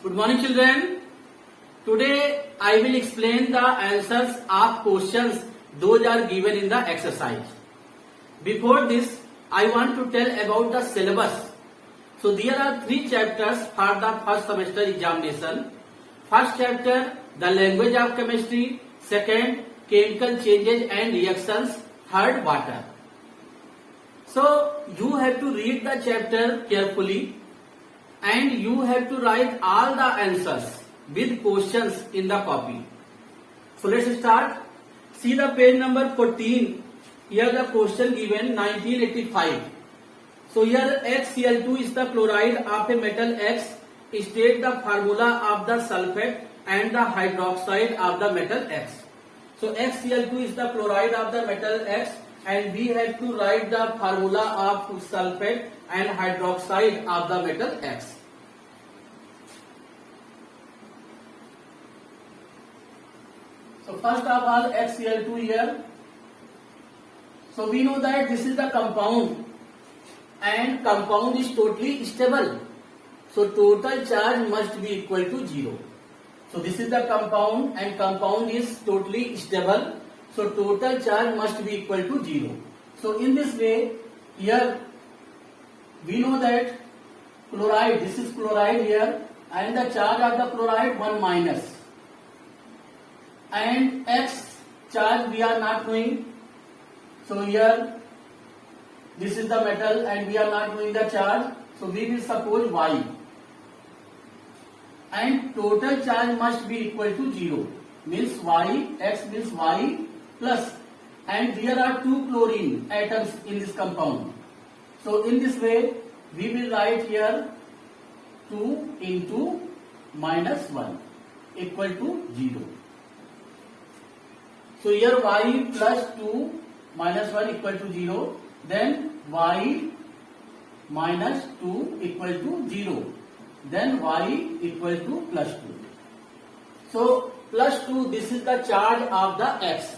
Good morning, children. Today I will explain the answers of questions those are given in the exercise. Before this, I want to tell about the syllabus. So there are 3 chapters for the first semester examination. First chapter, the language of chemistry. Second, chemical changes and reactions. Third, water. So you have to read the chapter carefully and you have to write all the answers with questions in the copy. So let's start. See the page number 14. Here the question given 1985. So here HCl2 is the chloride of a metal X. State the formula of the sulfate and the hydroxide of the metal X. So HCl2 is the chloride of the metal X and we have to write the formula of sulfate and hydroxide of the metal X. So first of all HCl2 here. So we know that this is the compound and compound is totally stable. So total charge must be equal to 0. So this is the compound and compound is totally stable. So total charge must be equal to 0. So in this way, here we know that chloride, this is chloride here and the charge of the chloride 1 minus. And X charge we are not knowing. So here this is the metal and we are not knowing the charge. So we will suppose Y. And total charge must be equal to 0. Means Y, X means Y plus. And there are 2 chlorine atoms in this compound. So in this way, we will write here 2 into minus 1 equal to 0. So here Y plus 2 minus 1 equal to 0. Then Y minus 2 equal to 0. Then Y equal to plus 2. So plus 2, this is the charge of the X.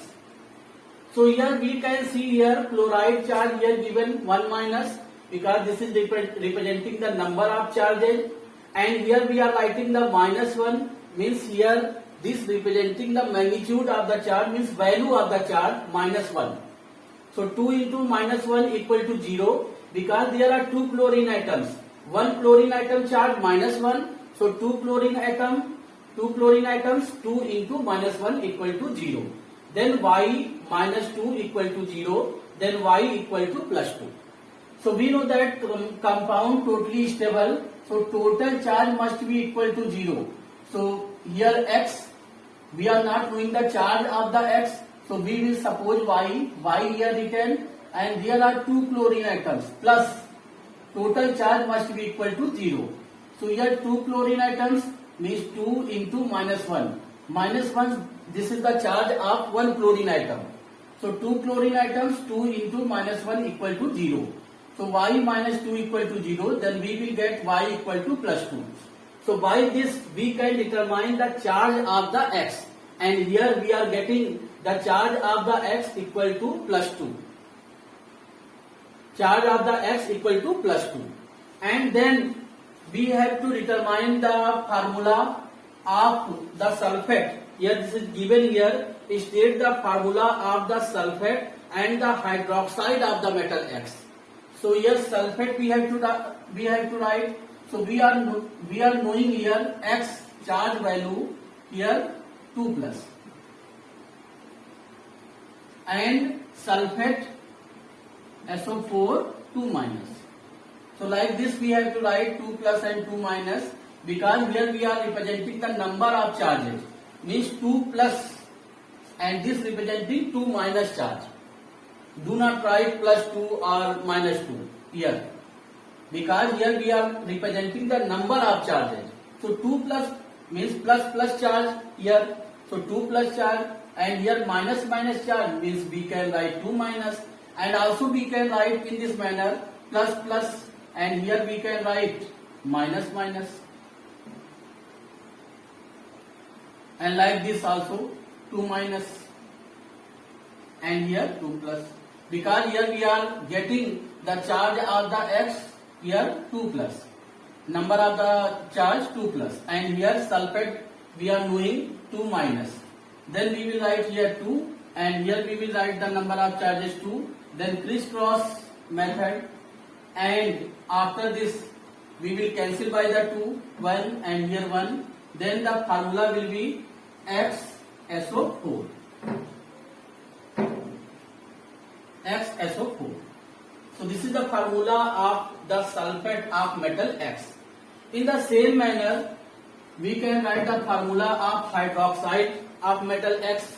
So here we can see here chloride charge here given 1 minus because this is representing the number of charges, and here we are writing the minus 1 means here this representing the magnitude of the charge means value of the charge minus 1. So 2 into minus 1 equal to 0 because there are 2 chlorine atoms. One chlorine atom charge minus 1. So 2 chlorine atoms 2 into minus 1 equal to 0. Then Y minus 2 equal to 0. Then Y equal to plus 2. So we know that compound totally stable. So total charge must be equal to 0. So here X, we are not knowing the charge of the X. So we will suppose Y here written, and there are 2 chlorine atoms plus total charge must be equal to 0. So here 2 chlorine atoms means 2 into minus 1. Minus 1, this is the charge of 1 chlorine atom. So 2 chlorine atoms 2 into minus 1 equal to 0. So Y minus 2 equal to 0, then we will get Y equal to plus 2. So by this we can determine the charge of the X, and here we are getting the charge of the X equal to plus 2. Charge of the X equal to plus 2. And then we have to determine the formula of the sulfate. Here this is given here. State the formula of the sulfate and the hydroxide of the metal X. So here sulfate we have to write. So we are knowing here X charge value here 2 plus. And sulfate SO4 2 minus. So like this we have to write 2 plus and 2 minus because here we are representing the number of charges means 2 plus and this representing 2 minus charge. Do not write plus 2 or minus 2 here because here we are representing the number of charges. So 2 plus means plus charge here. So 2 plus charge, and here minus charge means we can write 2 minus, and also we can write in this manner plus, and here we can write minus, and like this also 2 minus and here 2 plus because here we are getting the charge of the X here 2 plus. number of the charge 2 plus, and here sulfate we are knowing 2 minus. Then we will write here 2, and here we will write the number of charges 2. Then crisscross method, and after this we will cancel by the 2, 1 and here 1. Then the formula will be XSO4. XSO4. So this is the formula of the sulfate of metal X. In the same manner, we can write the formula of hydroxide of metal X.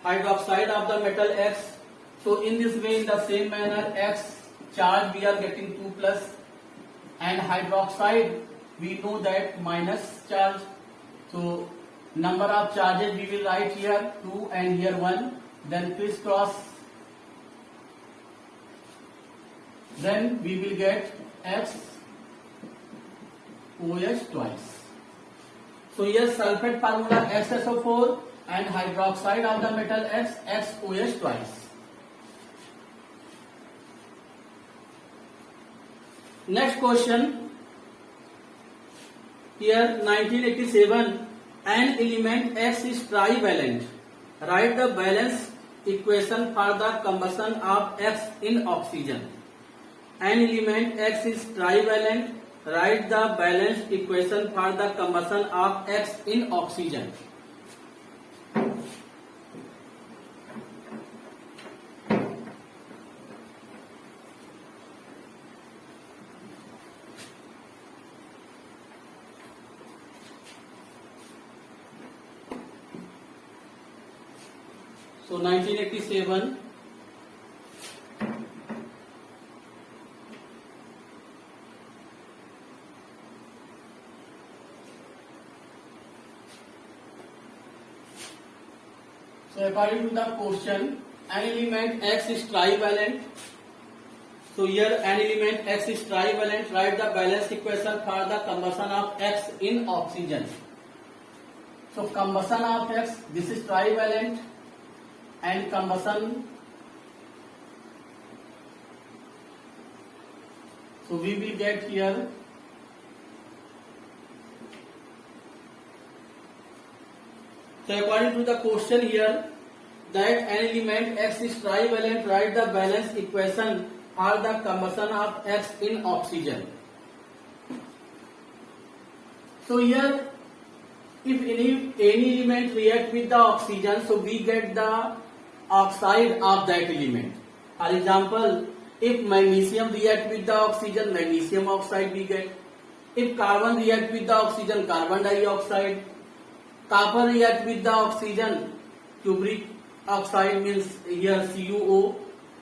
Hydroxide of the metal X. So in this way, in the same manner, X charge we are getting 2 plus, and hydroxide we know that minus charge. So number of charges we will write here 2 and here 1. Then crisscross. Then we will get X OH twice. So here sulfate formula XSO4 and hydroxide of the metal X XOH twice. Next question. Here 1987, an element X is trivalent. Write the balance equation for the combustion of X in oxygen. An element X is trivalent. Write the balanced equation for the combustion of X in oxygen. So 1987. So according to the question, an element X is trivalent. So here an element X is trivalent. Write the balance equation for the combustion of X in oxygen. So combustion of X, this is trivalent, and combustion. So we will get here so according to the question here, that an element X is trivalent, write the balance equation for the combustion of X in oxygen. So here, if any element react with the oxygen, so we get the oxide of that element. For example, if magnesium react with the oxygen, magnesium oxide we get. If carbon react with the oxygen, carbon dioxide. Copper react with the oxygen, cupric oxide means here CuO,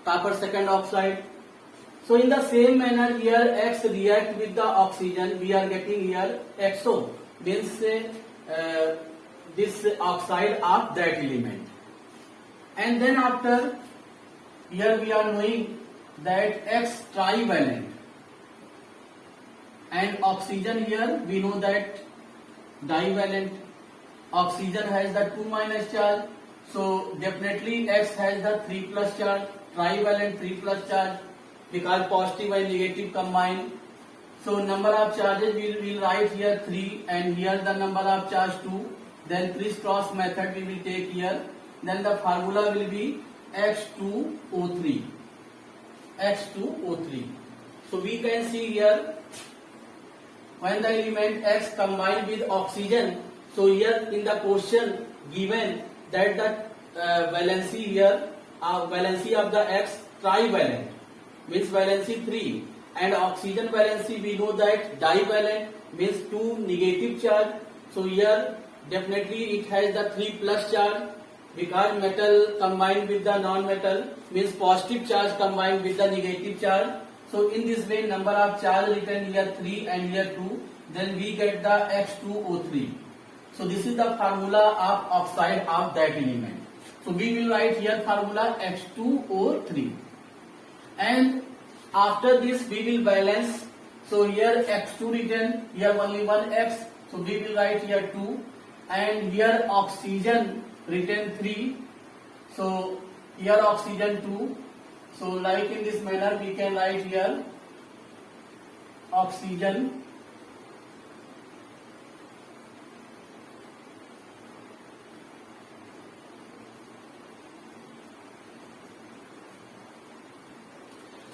copper second oxide. So in the same manner here X react with the oxygen, we are getting here XO, means this oxide of that element. And then after, here we are knowing that X trivalent, and oxygen here we know that divalent. Oxygen has the 2 minus charge, so definitely X has the 3 plus charge, trivalent 3 plus charge, because positive and negative combine. So number of charges we will write here 3, and here the number of charge 2. Then crisscross method we will take here. Then the formula will be X2O3. X2O3. So we can see here, when the element X combined with oxygen, so here in the question given that the valency here, valency of the X trivalent, means valency 3, and oxygen valency we know that divalent, means 2 negative charge. So here definitely it has the 3 plus charge, because metal combined with the non-metal, means positive charge combined with the negative charge. So in this way number of charge written here 3 and here 2, then we get the X2O3. So this is the formula of oxide of that element. So we will write here formula X2O3. And after this we will balance. So here X2 written, here only one X. So we will write here 2. And here oxygen written 3. So here oxygen 2. So like in this manner we can write here oxygen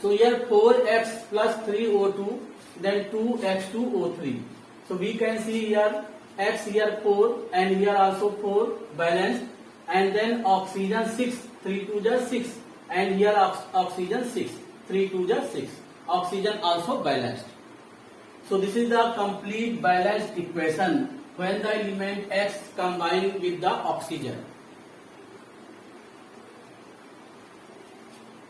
so here 4x plus 3O2 then 2x2O3 so we can see here x here 4 and here also 4 balanced and then oxygen 6 3 2 just 6 and here oxygen 6 3 2 just 6 oxygen also balanced. So this is the complete balanced equation when the element X combined with the oxygen.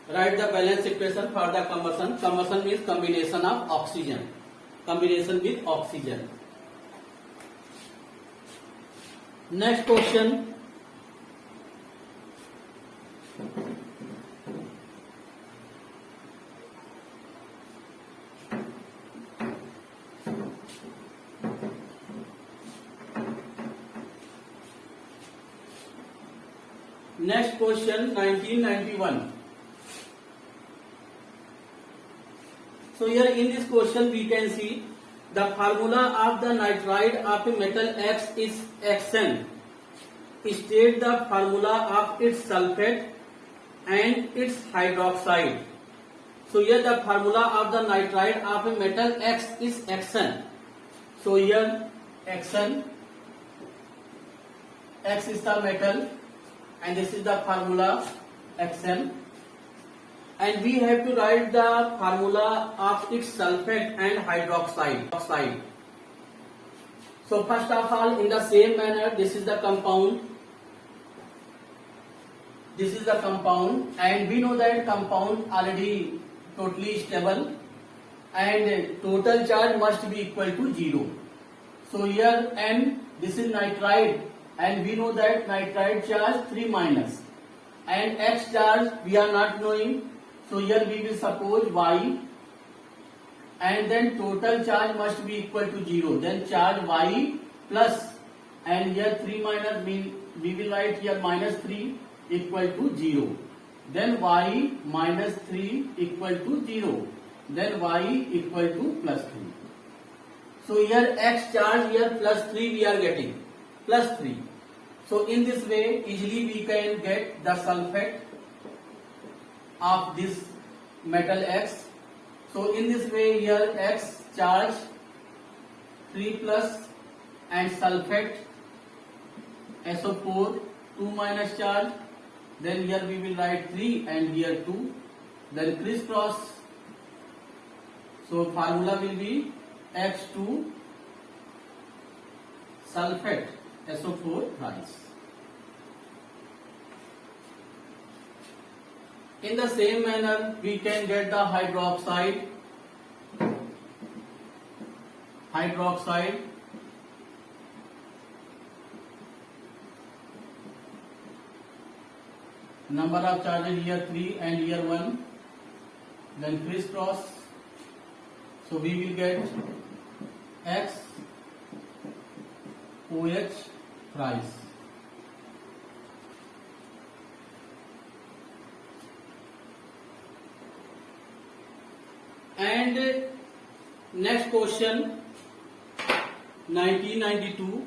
Write the balanced equation for the combustion. Combustion means combination of oxygen. Combination with oxygen. Next question. Next question 1991. So here in this question we can see the formula of the nitride of a metal X is Xn. State the formula of its sulfate and its hydroxide. So here the formula of the nitride of a metal X is Xn. So here Xn, X is the metal and this is the formula Xn. And we have to write the formula of its sulfate and hydroxide. So first of all, in the same manner, this is the compound. This is the compound, and we know that compound already totally stable, and total charge must be equal to 0. So here N, this is nitride, and we know that nitride charge 3 minus, and X charge we are not knowing. So here we will suppose Y and then total charge must be equal to 0. Then charge Y plus and here 3 minus mean we will write here minus 3 equal to 0. Then Y minus 3 equal to 0. Then Y equal to plus 3. So here X charge here plus 3 we are getting. Plus 3. So in this way easily we can get the sulfate of this metal X. So in this way here X charge 3 plus and sulfate SO4 2 minus charge. Then here we will write 3 and here 2. Then crisscross. So formula will be X2 sulfate SO4 thrice. In the same manner, we can get the hydroxide. Number of charges here 3 and here 1. Then crisscross. So we will get X OH thrice. And next question 1992.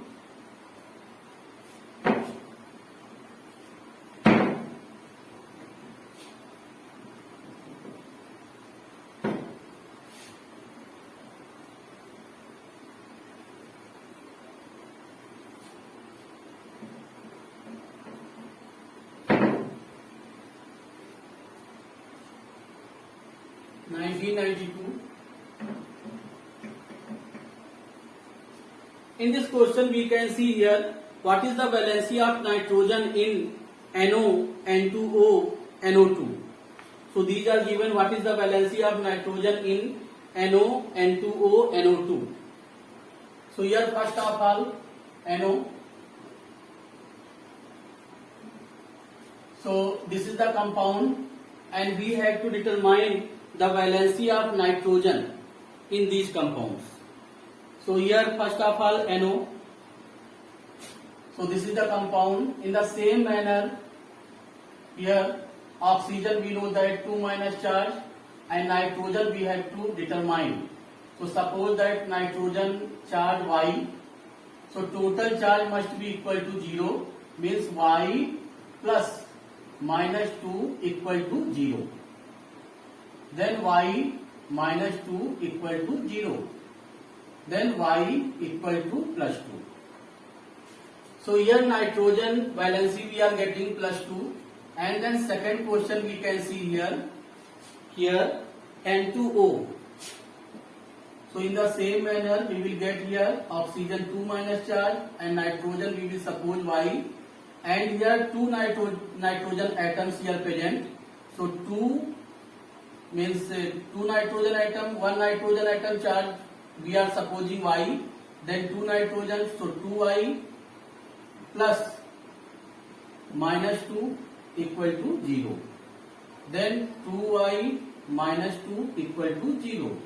In this question we can see here what is the valency of nitrogen in NO, N2O, NO2. So these are given what is the valency of nitrogen in NO, N2O, NO2. So here first of all NO. So this is the compound and we have to determine the valency of nitrogen in these compounds. So here first of all NO. So this is the compound. In the same manner here oxygen we know that 2 minus charge and nitrogen we have to determine. So suppose that nitrogen charge Y. So total charge must be equal to 0, means Y plus minus 2 equal to 0. Then Y minus 2 equal to 0. Then Y equal to plus 2. So here nitrogen valency we are getting plus 2. And then second question we can see here N2O. So in the same manner we will get here oxygen 2 minus charge and nitrogen we will suppose Y, and here two nitrogen atoms here present. So 2 means 2 nitrogen atom, 1 nitrogen atom charge we are supposing Y, then 2 nitrogen, so 2Y plus minus 2 equal to 0. Then 2Y minus 2 equal to 0.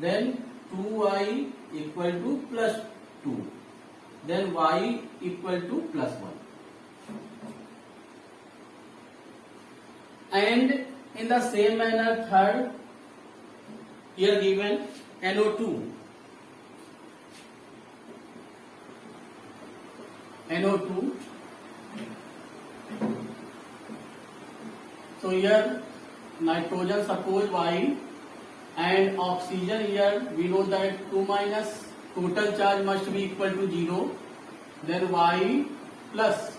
Then 2Y equal to plus 2. Then Y equal to plus 1. And in the same manner third, here given NO2. NO2. So here nitrogen suppose Y and oxygen here we know that 2 minus, total charge must be equal to 0. Then Y plus,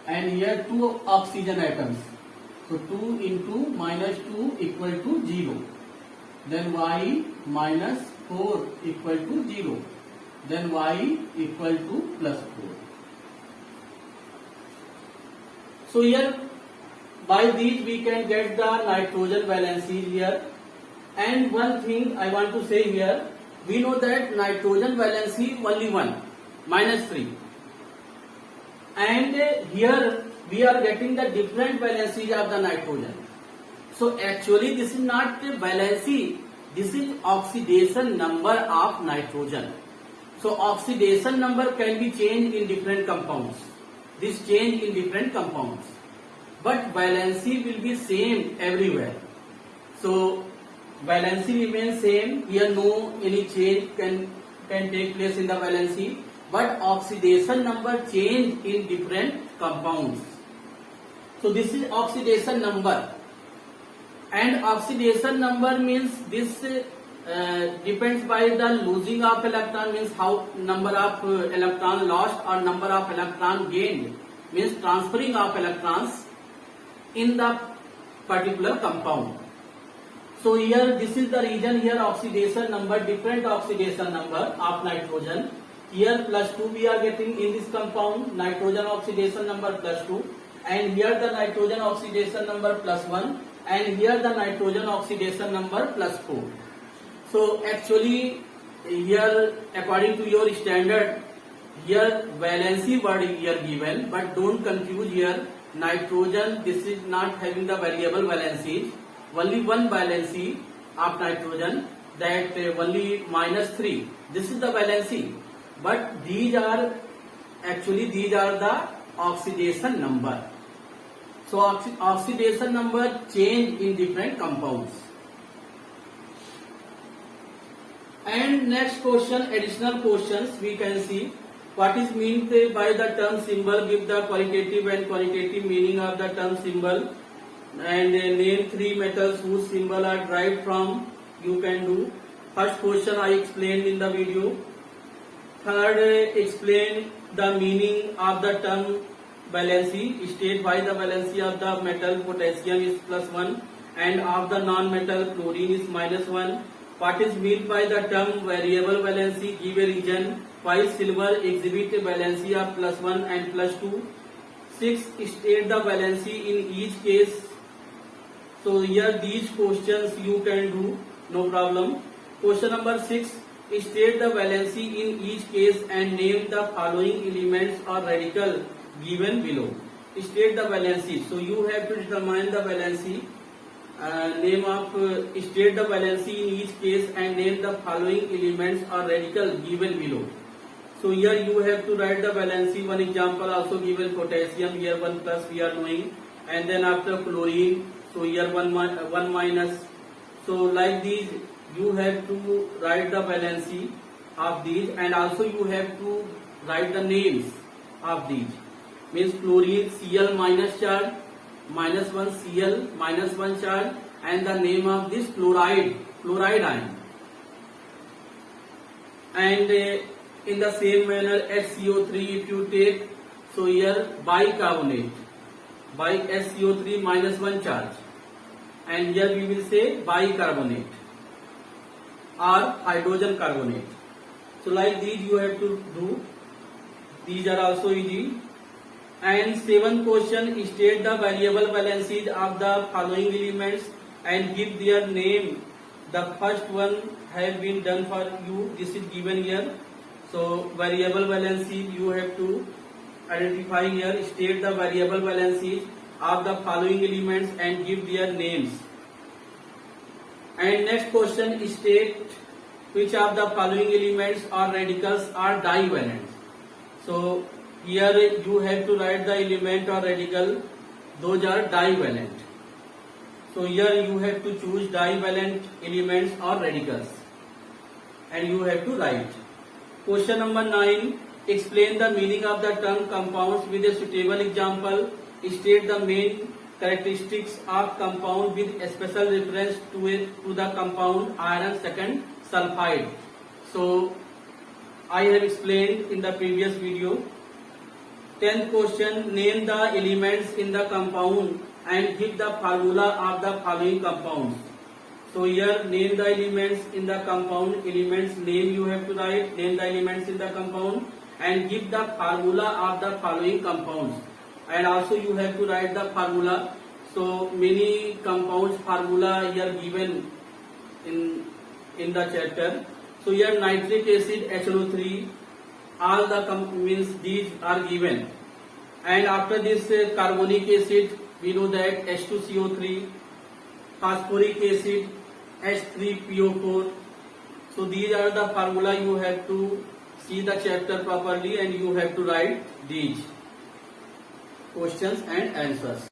and here 2 oxygen atoms. So 2 into minus 2 equal to 0. Then Y minus 4 equal to 0. Then Y equal to plus 4. So here by these we can get the nitrogen valency here. And one thing I want to say here, we know that nitrogen valency only 1, minus 3. And here we are getting the different valencies of the nitrogen. So actually this is not the valency, this is oxidation number of nitrogen. So oxidation number can be changed in different compounds. This change in different compounds. But valency will be same everywhere. So valency remains same. Here no any change can take place in the valency. But oxidation number change in different compounds. So this is oxidation number. And oxidation number means this depends by the losing of electron, means how number of electron lost or number of electron gained, means transferring of electrons in the particular compound. So here this is the region, here oxidation number, different oxidation number of nitrogen. Here plus 2 we are getting in this compound, nitrogen oxidation number plus 2, and here the nitrogen oxidation number plus 1, and here the nitrogen oxidation number plus 4. So actually here according to your standard, here valency word here given, but don't confuse here. Nitrogen, this is not having the variable valency, only one valency of nitrogen, that only minus 3. This is the valency, but these are the oxidation number. So oxidation number change in different compounds. And next question, additional questions we can see. What is meant by the term symbol? Give the qualitative and quantitative meaning of the term symbol. And name 3 metals whose symbol are derived from. You can do. First question I explained in the video. Third, explain the meaning of the term valency. State why the valency of the metal potassium is plus 1 and of the non-metal chlorine is minus 1. What is meant by the term variable valency? Give a reason. Why silver exhibit a valency of plus 1 and plus 2. 6. State the valency in each case. So here these questions you can do, no problem. Question number 6. State the valency in each case and name the following elements or radical given below. State the valency. So you have to determine the valency. State the valency in each case and name the following elements or radical given below. So here you have to write the valency. One example also given, potassium, here 1 plus we are knowing, and then after chlorine, so here 1 minus. So like these you have to write the valency of these, and also you have to write the names of these. Means chlorine Cl minus charge, minus 1 Cl minus 1 charge, and the name of this chloride ion. And in the same manner HCO3 if you take, so here bicarbonate by SCO3 minus 1 charge, and here we will say bicarbonate or hydrogen carbonate. So like these you have to do. These are also easy. And 7th question, state the variable valencies of the following elements and give their name. The first one have been done for you. This is given here. So variable valency you have to identify here. State the variable valencies of the following elements and give their names. And next question, state which of the following elements or radicals are divalent. So here you have to write the element or radical, those are divalent. So here you have to choose divalent elements or radicals, and you have to write. Question number 9, explain the meaning of the term compounds with a suitable example. State the main characteristics of compound with a special reference to the compound iron second sulfide. So I have explained in the previous video. 10th question, name the elements in the compound and give the formula of the following compounds. So here name the elements in the compound, elements name you have to write, name the elements in the compound and give the formula of the following compounds. And also you have to write the formula. So many compounds formula here given in the chapter. So here nitric acid HNO3, all the means these are given. And after this carbonic acid, we know that H2CO3, phosphoric acid H3PO4. So these are the formula. You have to see the chapter properly and you have to write these questions and answers.